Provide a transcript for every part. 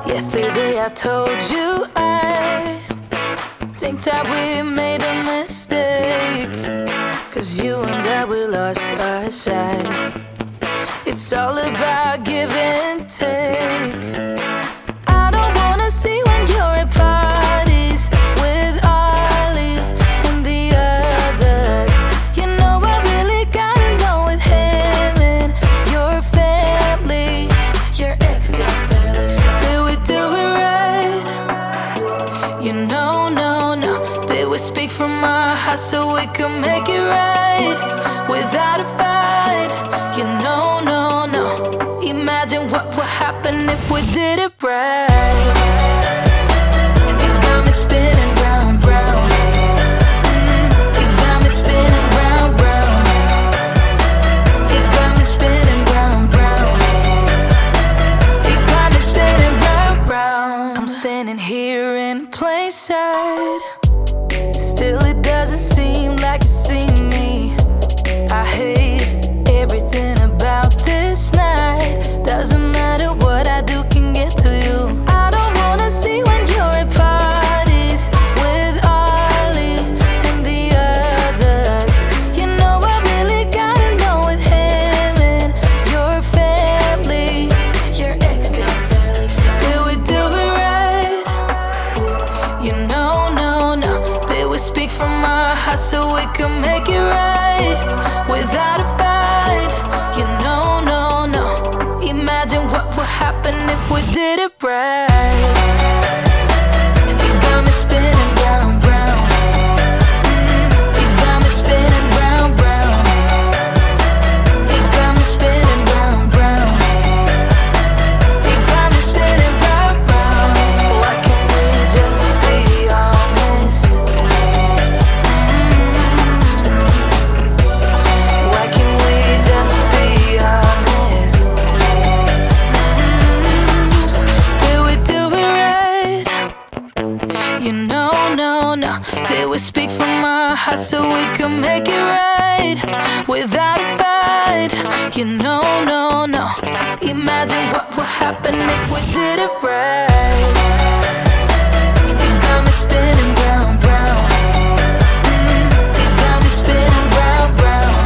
Yesterday I told you I think that we made a mistake, 'cause you and I, we lost our sight. It's all about give and take. I don't wanna see when you're at parties with Ollie and the others. You know I really got along with him and your family. Your ex did barely say. Did we do it right? You know, no. Did we speak from our hearts so we could make it right without a fight? You know, no. Imagine what would happen if we did it right. You got me spinning round, round. You got me spinning round, round. You got me spinning round, round. You got me spinning round, round. I'm standing here in plain sight. Still it doesn't seem like you see me. I hate everything about this night. Doesn't matter what I do can get to you. I don't wanna see when you're at parties with Ollie and the others. You know I really got along with him and your family. Your ex did barely say. Did we do it right? You know, no. Did we speak from our hearts so we could make it right without a fight? You know, no. Imagine what would happen if we did it right. You got me spinning round, round. You got me spinning round, round. You got me spinning round, round. You got me spinning round, round. Why can't we just be honest? Why can't we just be honest? Did we do it right? You know, no. Did we speak from our hearts so we could make it right without a fight? You know, no. Imagine what would happen if we did it right. You got me spinning round, round. You got me spinning round, round.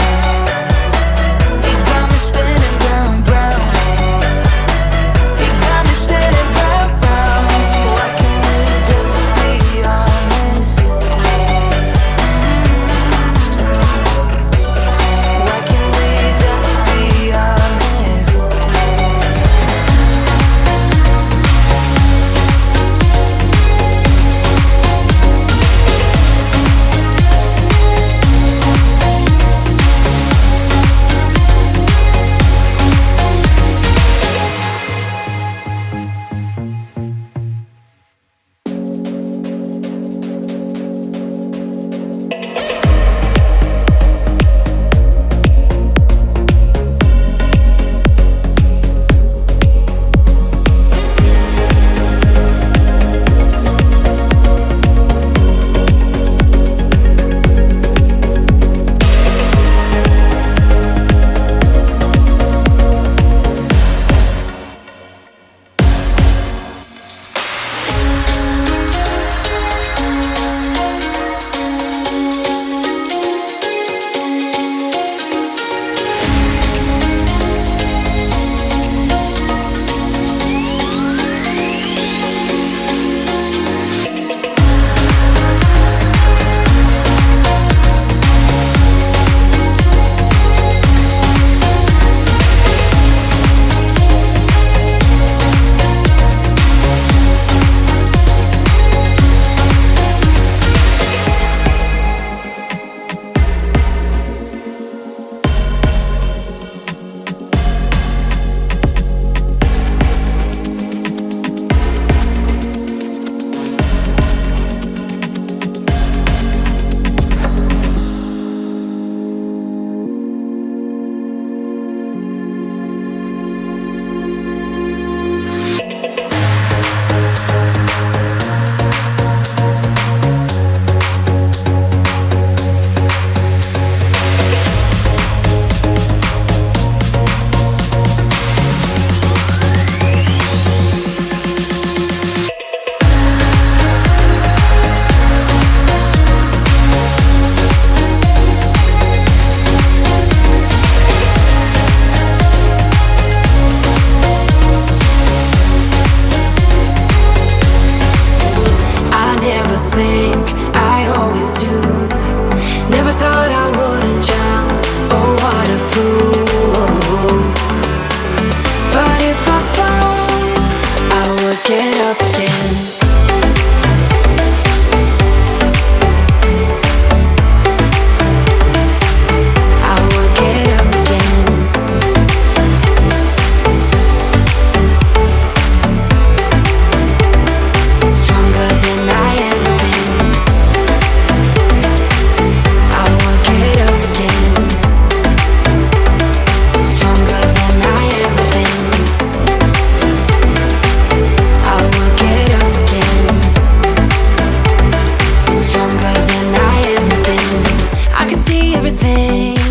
You got me spinning round, round. You got me spinning round, round. Why can't we just be honest? Why can't we just be honest? see everything.